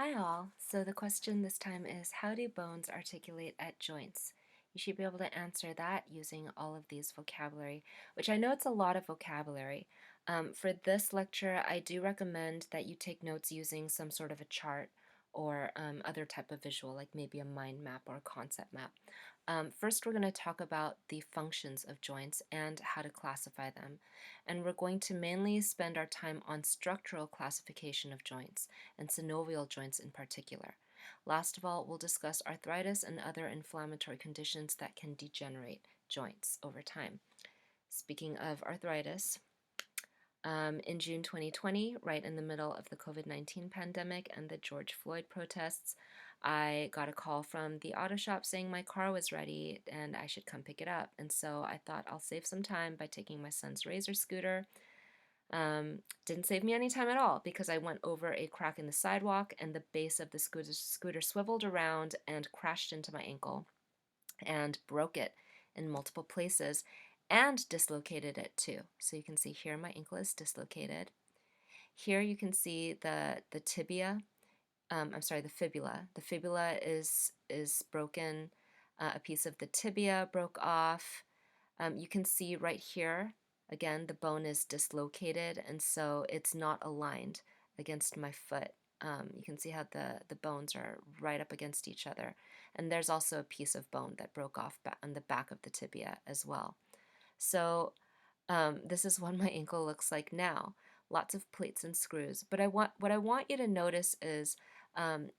Hi all. So the question this time is, how do bones articulate at joints? You should be able to answer that using all of these vocabulary, which I know it's a lot of vocabulary. For this lecture, I do recommend that you take notes using some sort of a chart or other type of visual, like maybe a mind map or a concept map. First, we're going to talk about the functions of joints and how to classify them. And we're going to mainly spend our time on structural classification of joints and synovial joints in particular. Last of all, we'll discuss arthritis and other inflammatory conditions that can degenerate joints over time. Speaking of arthritis, in June 2020, right in the middle of the COVID-19 pandemic and the George Floyd protests, I got a call from the auto shop saying my car was ready and I should come pick it up. And so I thought I'll save some time by taking my son's Razor scooter. Didn't save me any time at all because I went over a crack in the sidewalk and the base of the scooter swiveled around and crashed into my ankle and broke it in multiple places and dislocated it too. So you can see here my ankle is dislocated. Here you can see the tibia, I'm sorry, the fibula. The fibula is broken. A piece of the tibia broke off. You can see right here, again, the bone is dislocated and so it's not aligned against my foot. You can see how the bones are right up against each other. And there's also a piece of bone that broke off on the back of the tibia as well. So this is what my ankle looks like now. Lots of plates and screws. But what I want you to notice is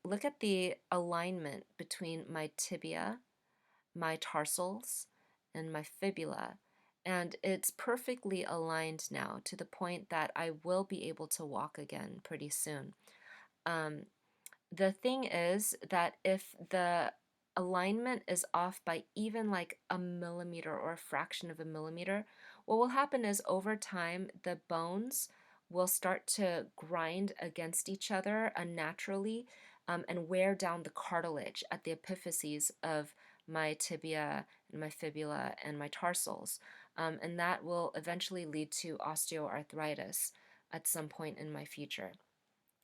look at the alignment between my tibia, my tarsals, and my fibula. And it's perfectly aligned now to the point that I will be able to walk again pretty soon. Um, the thing is that if the alignment is off by even like a millimeter or a fraction of a millimeter, what will happen is over time the bones will start to grind against each other unnaturally and wear down the cartilage at the epiphyses of my tibia and my fibula and my tarsals. And that will eventually lead to osteoarthritis at some point in my future.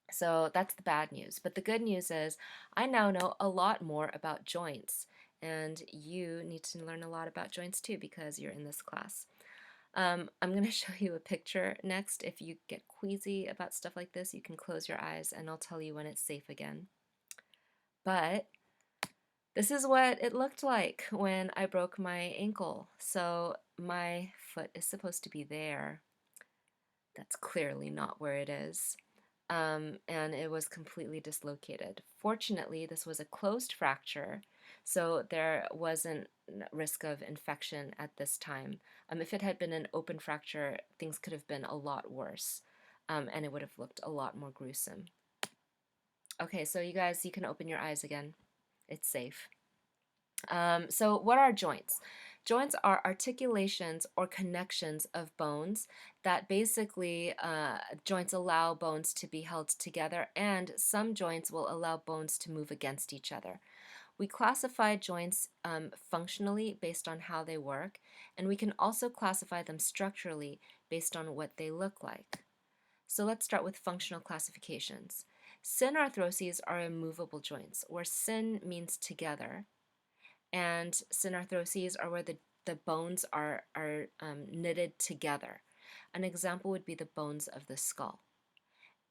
So that's the bad news. But the good news is I now know a lot more about joints, and you need to learn a lot about joints too because you're in this class. I'm going to show you a picture next. If you get queasy about stuff like this, you can close your eyes and I'll tell you when it's safe again. But this is what it looked like when I broke my ankle. So my foot is supposed to be there. That's clearly not where it is. And it was completely dislocated. Fortunately, this was a closed fracture, so there wasn't risk of infection at this time. If it had been an open fracture, things could have been a lot worse, and it would have looked a lot more gruesome. Okay, so you guys, you can open your eyes again. It's safe. So what are joints? Joints are articulations or connections of bones that basically, joints allow bones to be held together, and some joints will allow bones to move against each other. We classify joints functionally based on how they work, and we can also classify them structurally based on what they look like. So let's start with functional classifications. Synarthroses are immovable joints, where syn means together, and synarthroses are where the bones are knitted together. An example would be the bones of the skull.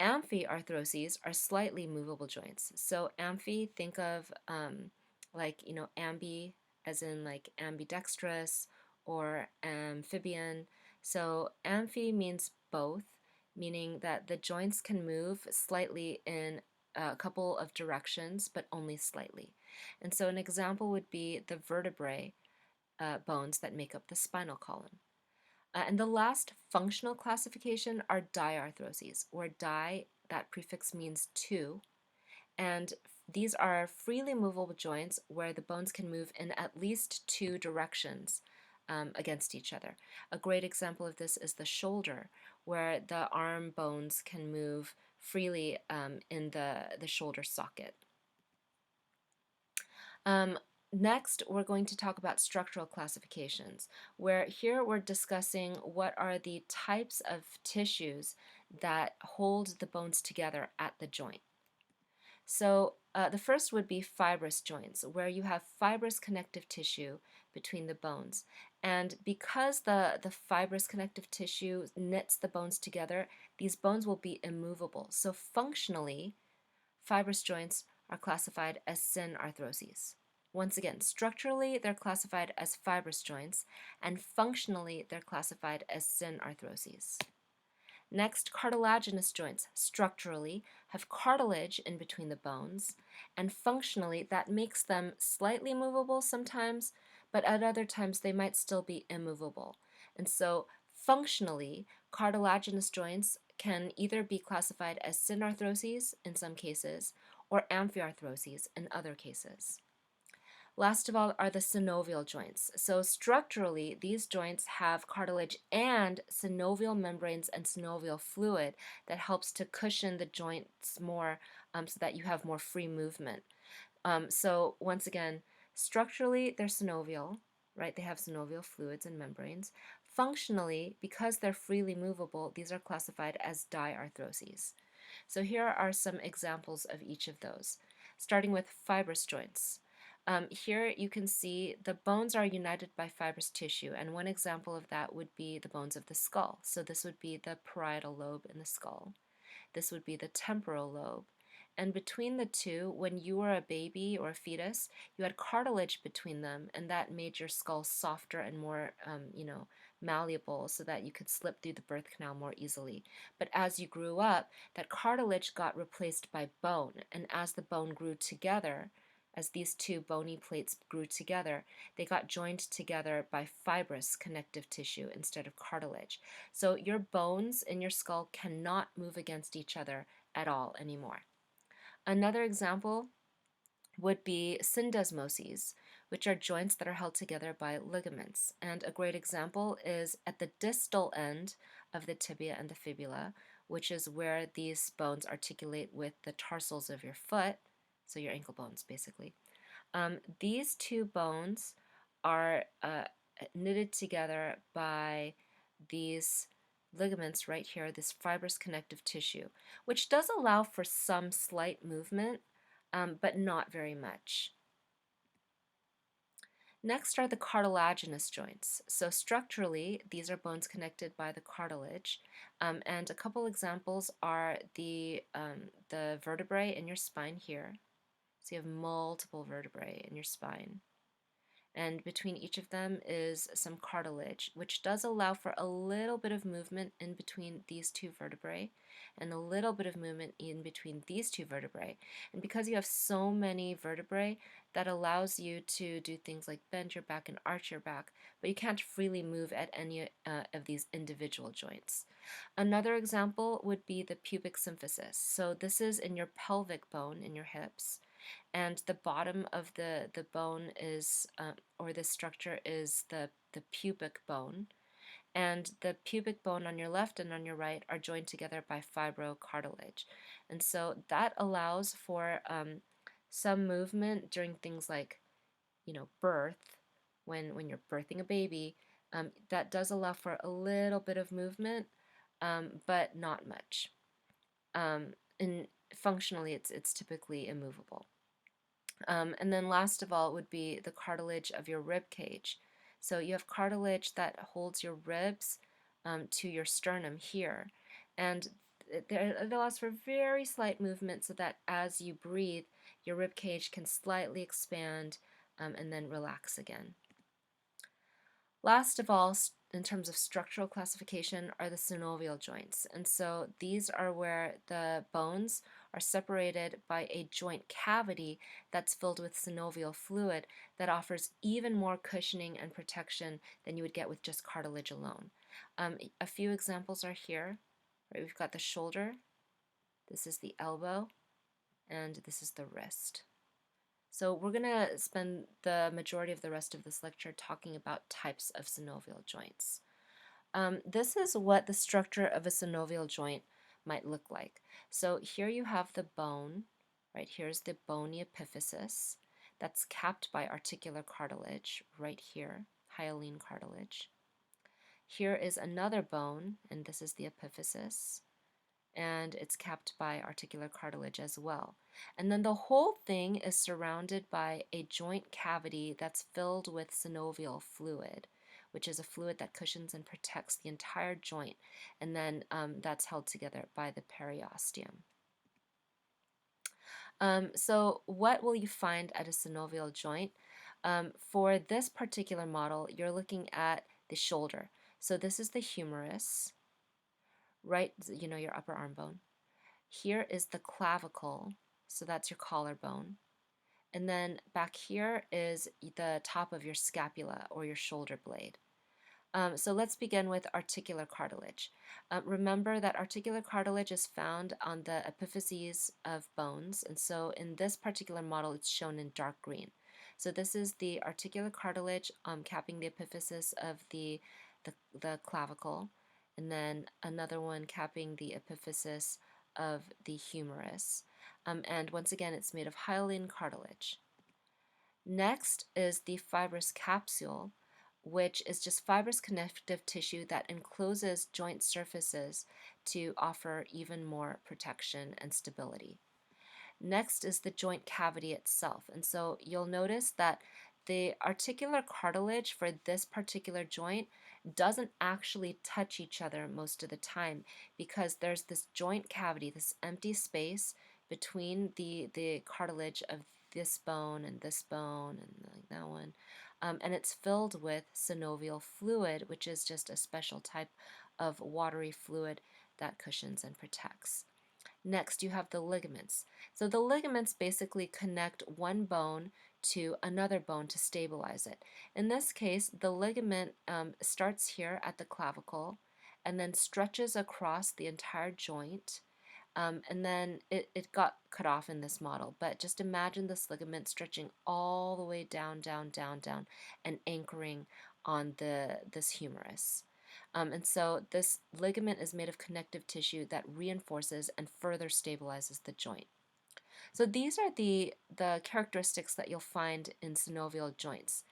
Amphiarthroses are slightly movable joints. So amphi, think of like, ambi as in like ambidextrous or amphibian. So amphi means both, meaning that the joints can move slightly in a couple of directions, but only slightly. And so an example would be the vertebrae bones that make up the spinal column. And the last functional classification are diarthroses, where di, that prefix means two, and these are freely movable joints where the bones can move in at least two directions against each other. A great example of this is the shoulder, where the arm bones can move freely in the shoulder socket. Next, we're going to talk about structural classifications, where here we're discussing what are the types of tissues that hold the bones together at the joint. So the first would be fibrous joints, where you have fibrous connective tissue between the bones. And because the fibrous connective tissue knits the bones together, these bones will be immovable. So functionally, fibrous joints are classified as synarthroses. Once again, structurally, they're classified as fibrous joints, and functionally, they're classified as synarthroses. Next, cartilaginous joints structurally have cartilage in between the bones, and functionally that makes them slightly movable sometimes, but at other times they might still be immovable. And so functionally, cartilaginous joints can either be classified as synarthroses in some cases or amphiarthroses in other cases. Last of all are the synovial joints. So structurally, these joints have cartilage and synovial membranes and synovial fluid that helps to cushion the joints more so that you have more free movement. So once again, structurally, they're synovial, right? They have synovial fluids and membranes. Functionally, because they're freely movable, these are classified as diarthroses. So here are some examples of each of those, starting with fibrous joints. Here you can see the bones are united by fibrous tissue, and one example of that would be the bones of the skull. So this would be the parietal lobe in the skull. This would be the temporal lobe. And between the two, when you were a baby or a fetus, you had cartilage between them, and that made your skull softer and more, malleable so that you could slip through the birth canal more easily. But as you grew up, that cartilage got replaced by bone, and as the bone grew together, as these two bony plates grew together, they got joined together by fibrous connective tissue instead of cartilage. So your bones in your skull cannot move against each other at all anymore. Another example would be syndesmoses, which are joints that are held together by ligaments. And a great example is at the distal end of the tibia and the fibula, which is where these bones articulate with the tarsals of your foot, so your ankle bones basically. These two bones are knitted together by these ligaments right here, this fibrous connective tissue, which does allow for some slight movement, but not very much. Next are the cartilaginous joints. So structurally, these are bones connected by the cartilage, and a couple examples are the vertebrae in your spine here. So you have multiple vertebrae in your spine. And between each of them is some cartilage, which does allow for a little bit of movement in between these two vertebrae and a little bit of movement in between these two vertebrae. And because you have so many vertebrae, that allows you to do things like bend your back and arch your back, but you can't freely move at any of these individual joints. Another example would be the pubic symphysis. So this is in your pelvic bone in your hips, and the bottom of the bone is, or the structure is the pubic bone, and the pubic bone on your left and on your right are joined together by fibrocartilage. And so that allows for some movement during things like, birth, when you're birthing a baby. That does allow for a little bit of movement, but not much. And functionally, it's typically immovable. And then last of all would be the cartilage of your rib cage. So you have cartilage that holds your ribs to your sternum here. And it allows for very slight movement so that as you breathe, your rib cage can slightly expand and then relax again. Last of all, in terms of structural classification, are the synovial joints. And so these are where the bones are separated by a joint cavity that's filled with synovial fluid that offers even more cushioning and protection than you would get with just cartilage alone. A few examples are here. Right, we've got the shoulder, this is the elbow, and this is the wrist. So we're going to spend the majority of the rest of this lecture talking about types of synovial joints. This is what the structure of a synovial joint might look like. So here you have the bone, right? Here's the bony epiphysis that's capped by articular cartilage right here, hyaline cartilage. Here is another bone, and this is the epiphysis. and it's capped by articular cartilage as well. And then the whole thing is surrounded by a joint cavity that's filled with synovial fluid, which is a fluid that cushions and protects the entire joint, and then that's held together by the periosteum. So what will you find at a synovial joint? For this particular model, you're looking at the shoulder. So this is the humerus, right? Your upper arm bone. Here is the clavicle, so that's your collarbone. And then back here is the top of your scapula or your shoulder blade. So let's begin with articular cartilage. Remember that articular cartilage is found on the epiphyses of bones, and so in this particular model it's shown in dark green. So this is the articular cartilage capping the epiphysis of the clavicle, and then another one capping the epiphysis of the humerus. And once again, it's made of hyaline cartilage. Next is the fibrous capsule, which is just fibrous connective tissue that encloses joint surfaces to offer even more protection and stability. Next is the joint cavity itself. And so you'll notice that the articular cartilage for this particular joint doesn't actually touch each other most of the time because there's this joint cavity, this empty space between the cartilage of this bone and like that one. And it's filled with synovial fluid, which is just a special type of watery fluid that cushions and protects. Next, you have the ligaments. So the ligaments basically connect one bone to another bone to stabilize it. In this case, the ligament starts here at the clavicle and then stretches across the entire joint. And then it got cut off in this model, but just imagine this ligament stretching all the way down, down, down, down, and anchoring on this humerus. And so this ligament is made of connective tissue that reinforces and further stabilizes the joint. So these are the characteristics that you'll find in synovial joints.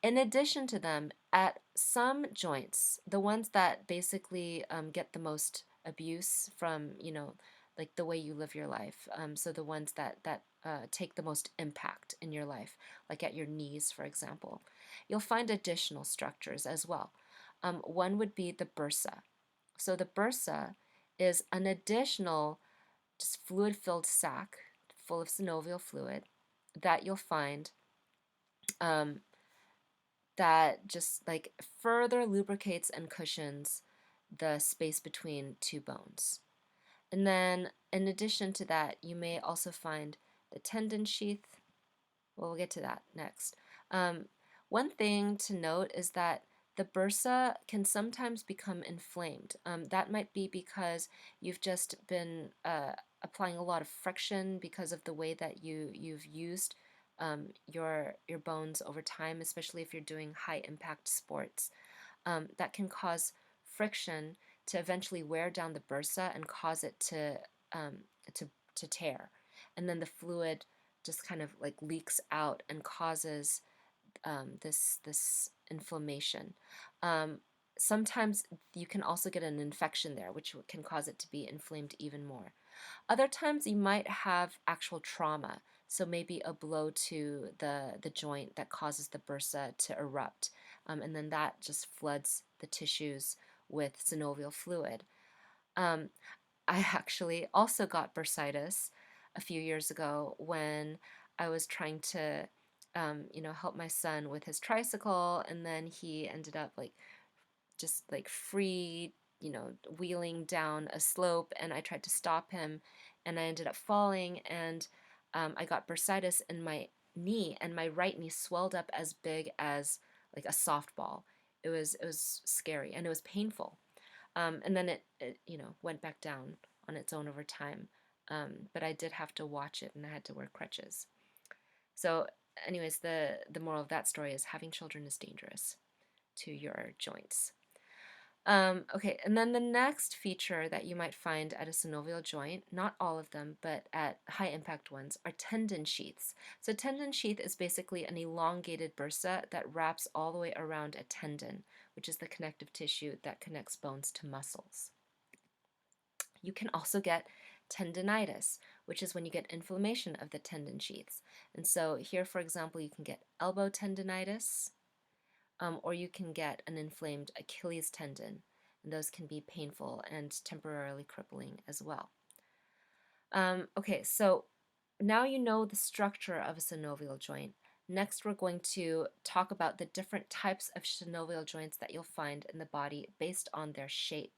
In addition to them, at some joints, the ones that basically get the most abuse from, like the way you live your life, so the ones that take the most impact in your life, like at your knees, for example, you'll find additional structures as well. One would be the bursa. So the bursa is an additional just fluid-filled sac full of synovial fluid that you'll find um, that just like further lubricates and cushions the space between two bones. And then in addition to that, you may also find the tendon sheath. Well, we'll get to that next. One thing to note is that the bursa can sometimes become inflamed. That might be because you've just been applying a lot of friction because of the way that you've used your bones over time, especially if you're doing high impact sports. That can cause friction to eventually wear down the bursa and cause it um, to tear, and then the fluid just kind of like leaks out and causes this inflammation. Sometimes you can also get an infection there, which can cause it to be inflamed even more. Other times you might have actual trauma, so maybe a blow to the joint that causes the bursa to erupt, and then that just floods the tissues with synovial fluid. Um, I actually also got bursitis a few years ago when I was trying to, help my son with his tricycle, and then he ended up like just like free, wheeling down a slope, and I tried to stop him, and I ended up falling, and I got bursitis in my knee, and my right knee swelled up as big as like a softball. It was scary and it was painful. And then it went back down on its own over time. But I did have to watch it and I had to wear crutches. So, anyways, the moral of that story is having children is dangerous to your joints. Okay, and then the next feature that you might find at a synovial joint, not all of them, but at high impact ones, are tendon sheaths. So tendon sheath is basically an elongated bursa that wraps all the way around a tendon, which is the connective tissue that connects bones to muscles. You can also get tendinitis, which is when you get inflammation of the tendon sheaths. And so here, for example, you can get elbow tendinitis, or you can get an inflamed Achilles tendon. And those can be painful and temporarily crippling as well. Okay, so now you know the structure of a synovial joint. Next, we're going to talk about the different types of synovial joints that you'll find in the body based on their shape.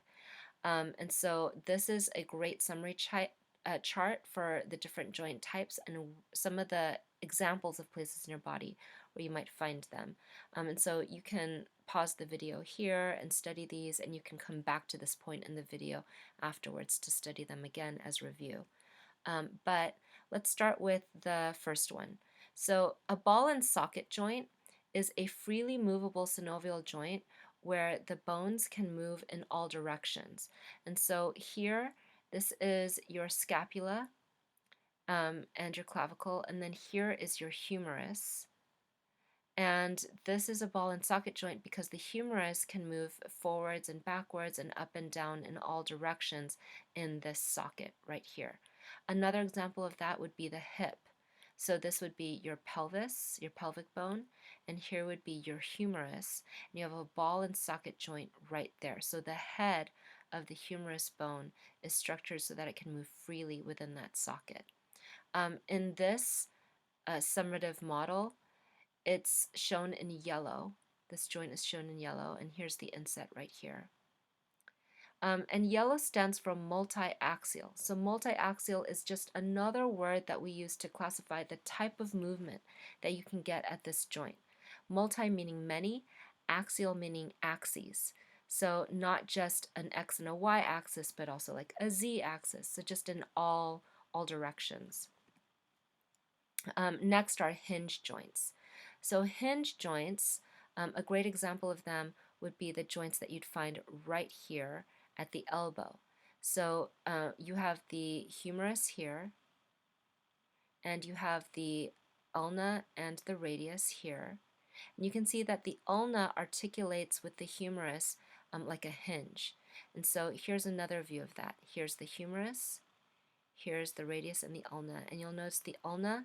And so this is a great summary chart for the different joint types and some of the examples of places in your body where you might find them. And so you can pause the video here and study these, and you can come back to this point in the video afterwards to study them again as review. But let's start with the first one. So a ball and socket joint is a freely movable synovial joint where the bones can move in all directions. And so here, this is your scapula and your clavicle, and then here is your humerus. And this is a ball and socket joint because the humerus can move forwards and backwards and up and down in all directions in this socket right here. Another example of that would be the hip. So this would be your pelvis, your pelvic bone, and here would be your humerus. And you have a ball and socket joint right there. So the head of the humerus bone is structured so that it can move freely within that socket. In this summative model, it's shown in yellow. This joint is shown in yellow, and here's the inset right here. And yellow stands for multi-axial. So multi-axial is just another word that we use to classify the type of movement that you can get at this joint. Multi meaning many, axial meaning axes. So not just an x and a y axis, but also like a z axis. So just in all directions. Next are hinge joints. So hinge joints, a great example of them would be the joints that you'd find right here at the elbow. So you have the humerus here, and you have the ulna and the radius here. And you can see that the ulna articulates with the humerus like a hinge. And so here's another view of that. Here's the humerus, here's the radius and the ulna. And you'll notice the ulna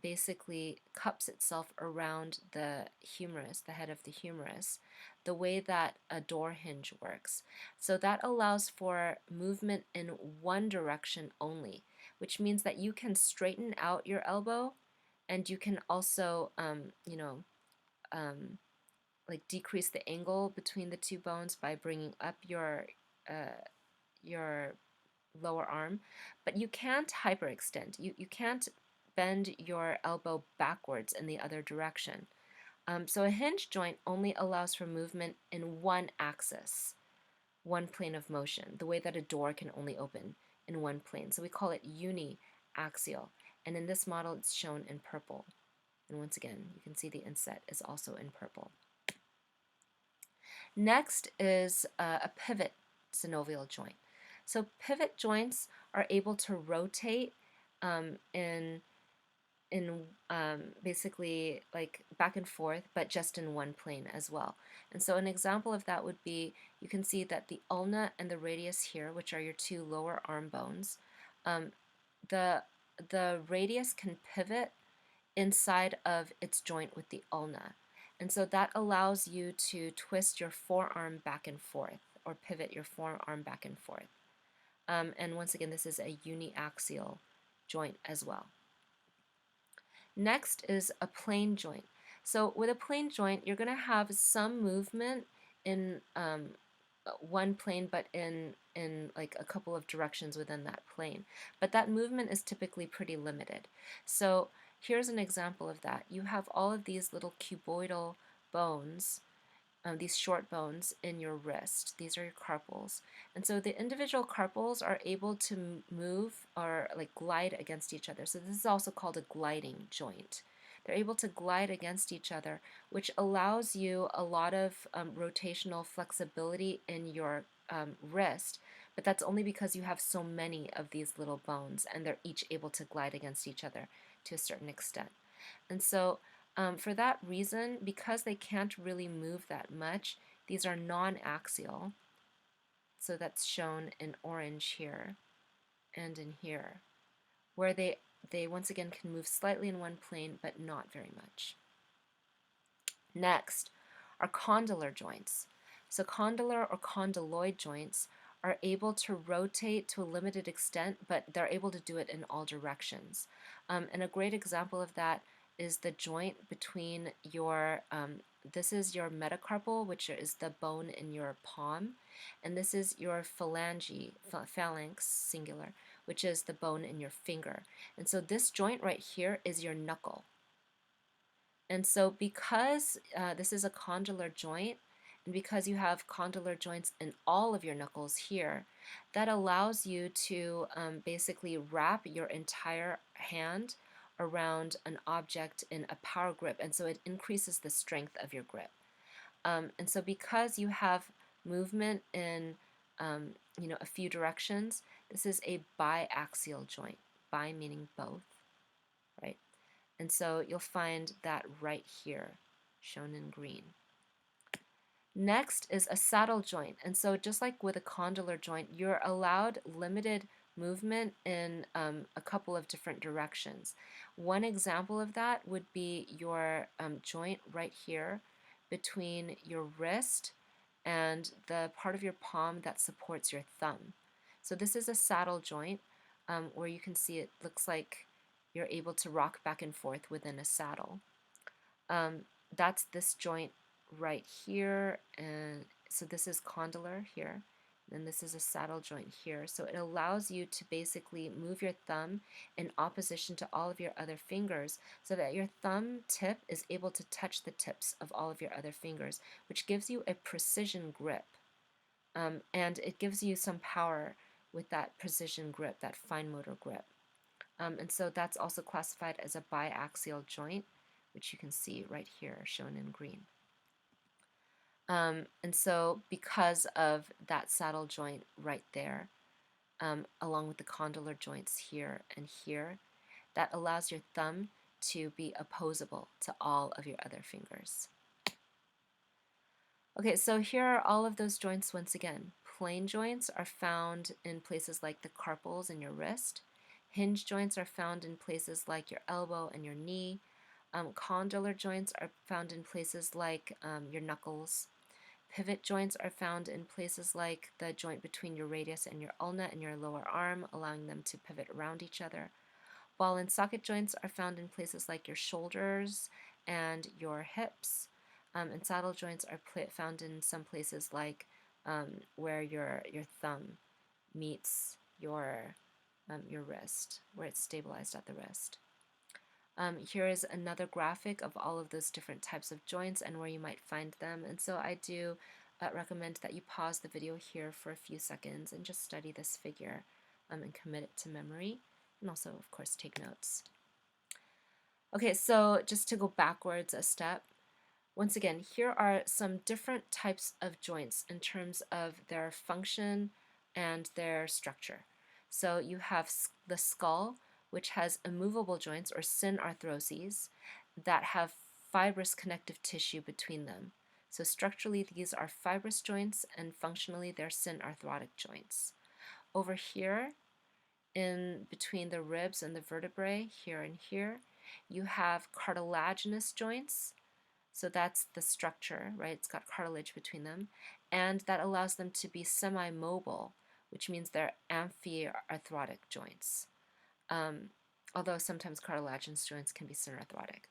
basically cups itself around the humerus, the head of the humerus, the way that a door hinge works. So that allows for movement in one direction only, which means that you can straighten out your elbow, and you can also, like decrease the angle between the two bones by bringing up your lower arm, but you can't hyperextend. You can't bend your elbow backwards in the other direction. So a hinge joint only allows for movement in one axis, one plane of motion, the way that a door can only open in one plane. So we call it uniaxial. And in this model, it's shown in purple. And once again, you can see the inset is also in purple. Next is a pivot synovial joint. So pivot joints are able to rotate in basically like back and forth, but just in one plane as well. And so an example of that would be, you can see that the ulna and the radius here, which are your two lower arm bones, the radius can pivot inside of its joint with the ulna. And so that allows you to twist your forearm back and forth, or pivot your forearm back and forth. And once again, this is a uniaxial joint as well. Next is a plane joint. So with a plane joint, you're going to have some movement in one plane, but in like a couple of directions within that plane. But that movement is typically pretty limited. So here's an example of that. You have all of these little cuboidal bones, these short bones in your wrist. These are your carpals. And so the individual carpals are able to move or like glide against each other. So this is also called a gliding joint. They're able to glide against each other, which allows you a lot of rotational flexibility in your wrist, but that's only because you have so many of these little bones, and they're each able to glide against each other to a certain extent. And so for that reason, because they can't really move that much, these are non-axial. so that's shown in orange here and in here, where they once again can move slightly in one plane, but not very much. Next are condylar joints. So condylar or condyloid joints are able to rotate to a limited extent, but they're able to do it in all directions. And a great example of that is the joint between your, this is your metacarpal, which is the bone in your palm, and this is your phalanx, singular, which is the bone in your finger. And so this joint right here is your knuckle. And so because this is a condylar joint, and because you have condylar joints in all of your knuckles here, that allows you to basically wrap your entire hand around an object in a power grip, and so it increases the strength of your grip. And so because you have movement in a few directions, this is a biaxial joint. Bi meaning both, right? And so you'll find that right here, shown in green. Next is a saddle joint. And so just like with a condylar joint, you're allowed limited movement in a couple of different directions. One example of that would be your joint right here between your wrist and the part of your palm that supports your thumb. So this is a saddle joint where you can see it looks like you're able to rock back and forth within a saddle. That's this joint right here, and so this is condylar here, and this is a saddle joint here. So it allows you to basically move your thumb in opposition to all of your other fingers so that your thumb tip is able to touch the tips of all of your other fingers, which gives you a precision grip. And it gives you some power with that precision grip, that fine motor grip. And so that's also classified as a biaxial joint, which you can see right here shown in green. And so because of that saddle joint right there, along with the condylar joints here and here, that allows your thumb to be opposable to all of your other fingers. Okay, so here are all of those joints once again. Plane joints are found in places like the carpals in your wrist. Hinge joints are found in places like your elbow and your knee. Condylar joints are found in places like your knuckles. Pivot joints are found in places like the joint between your radius and your ulna and your lower arm, allowing them to pivot around each other. Ball and socket joints are found in places like your shoulders and your hips. And saddle joints are found in some places like where your thumb meets your wrist, where it's stabilized at the wrist. Here is another graphic of all of those different types of joints and where you might find them. And so I do recommend that you pause the video here for a few seconds and just study this figure and commit it to memory, and also, of course, take notes. Okay, so just to go backwards a step, once again, here are some different types of joints in terms of their function and their structure. So you have the skull, which has immovable joints or synarthroses that have fibrous connective tissue between them. So structurally, these are fibrous joints, and functionally, they're synarthrotic joints. Over here, in between the ribs and the vertebrae, here and here, you have cartilaginous joints. So that's the structure, right? It's got cartilage between them, and that allows them to be semi-mobile, which means they're amphiarthrotic joints. Although sometimes cartilaginous joints can be synarthrotic.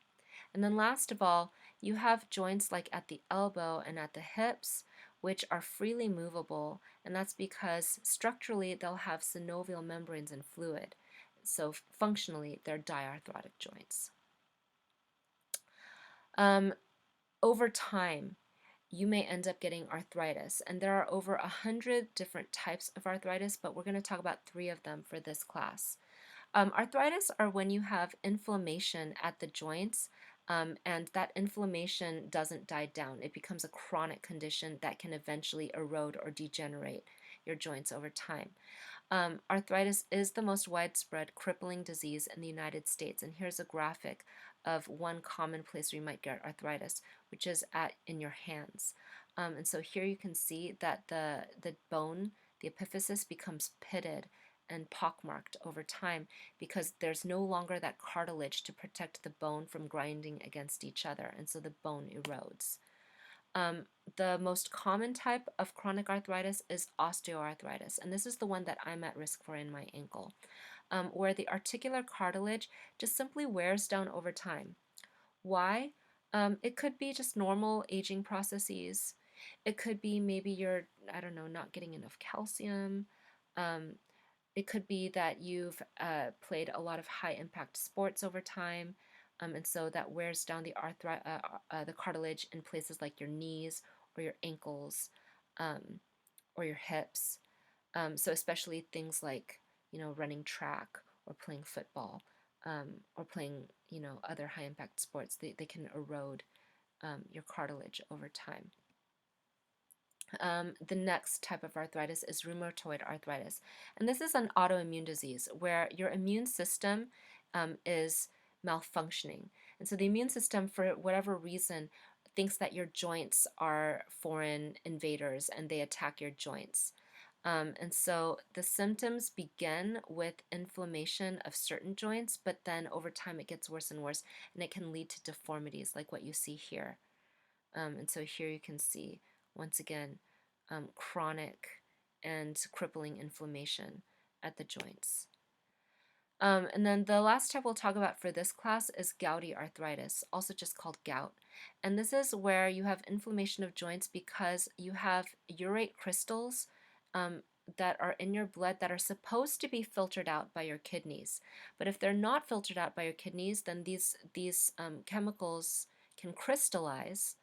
And then last of all, you have joints like at the elbow and at the hips, which are freely movable, and that's because structurally they'll have synovial membranes and fluid. So functionally, they're diarthrotic joints. Over time, you may end up getting arthritis, and there are over 100 different types of arthritis, but we're going to talk about 3 of them for this class. Arthritis are when you have inflammation at the joints, and that inflammation doesn't die down. It becomes a chronic condition that can eventually erode or degenerate your joints over time. Arthritis is the most widespread crippling disease in the United States, and here's a graphic of one common place where you might get arthritis, which is in your hands. And so here you can see that the bone the epiphysis becomes pitted and pockmarked over time because there's no longer that cartilage to protect the bone from grinding against each other, and so the bone erodes. Um, the most common type of chronic arthritis is osteoarthritis, and this is the one that I'm at risk for in my ankle, where the articular cartilage just simply wears down over time. Why? It could be just normal aging processes. It could be maybe you're, I don't know, not getting enough calcium. Um, it could be that you've played a lot of high impact sports over time, and so that wears down the cartilage in places like your knees or your ankles um, or your hips. So especially things like running track or playing football or playing other high impact sports, they can erode your cartilage over time. The next type of arthritis is rheumatoid arthritis. And this is an autoimmune disease where your immune system is malfunctioning. And so the immune system, for whatever reason, thinks that your joints are foreign invaders and they attack your joints. And so the symptoms begin with inflammation of certain joints, but then over time it gets worse and worse, and it can lead to deformities like what you see here. And so here you can see, once again, chronic and crippling inflammation at the joints. And then the last type we'll talk about for this class is gouty arthritis, also just called gout. And this is where you have inflammation of joints because you have urate crystals um, that are in your blood that are supposed to be filtered out by your kidneys. But if they're not filtered out by your kidneys, then these chemicals can crystallize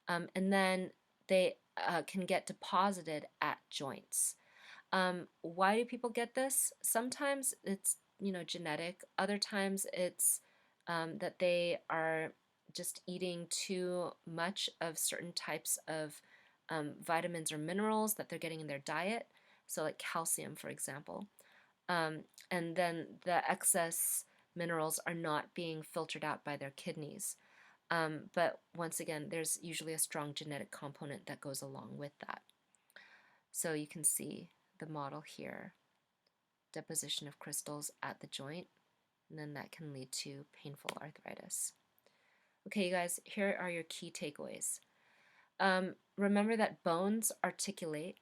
and then they can get deposited at joints. Why do people get this? Sometimes it's genetic. Other times it's that they are just eating too much of certain types of vitamins or minerals that they're getting in their diet. So like calcium, for example. And then the excess minerals are not being filtered out by their kidneys. But once again, there's usually a strong genetic component that goes along with that. So you can see the model here, deposition of crystals at the joint, and then that can lead to painful arthritis. Okay, you guys, here are your key takeaways. Remember that bones articulate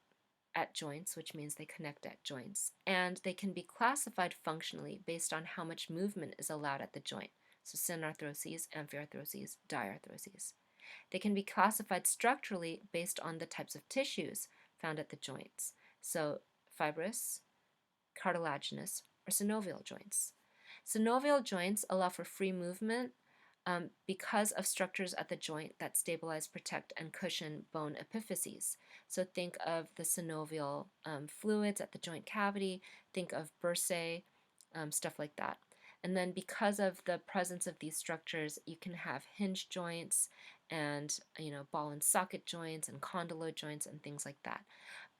at joints, which means they connect at joints, and they can be classified functionally based on how much movement is allowed at the joint. So synarthroses, amphiarthroses, diarthroses. They can be classified structurally based on the types of tissues found at the joints. So fibrous, cartilaginous, or synovial joints. Synovial joints allow for free movement because of structures at the joint that stabilize, protect, and cushion bone epiphyses. So think of the synovial fluids at the joint cavity, think of bursae, stuff like that. And then because of the presence of these structures, you can have hinge joints and ball and socket joints and condyloid joints and things like that.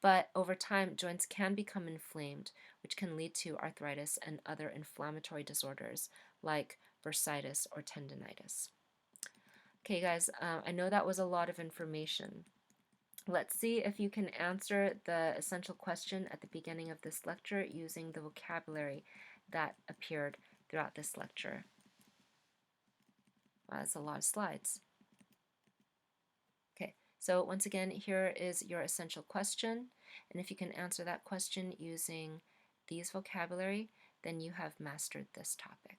But over time, joints can become inflamed, which can lead to arthritis and other inflammatory disorders like bursitis or tendinitis. Okay, guys, I know that was a lot of information. Let's see if you can answer the essential question at the beginning of this lecture using the vocabulary that appeared throughout this lecture. Wow, that's a lot of slides. Okay, so once again, here is your essential question, and if you can answer that question using these vocabulary, then you have mastered this topic.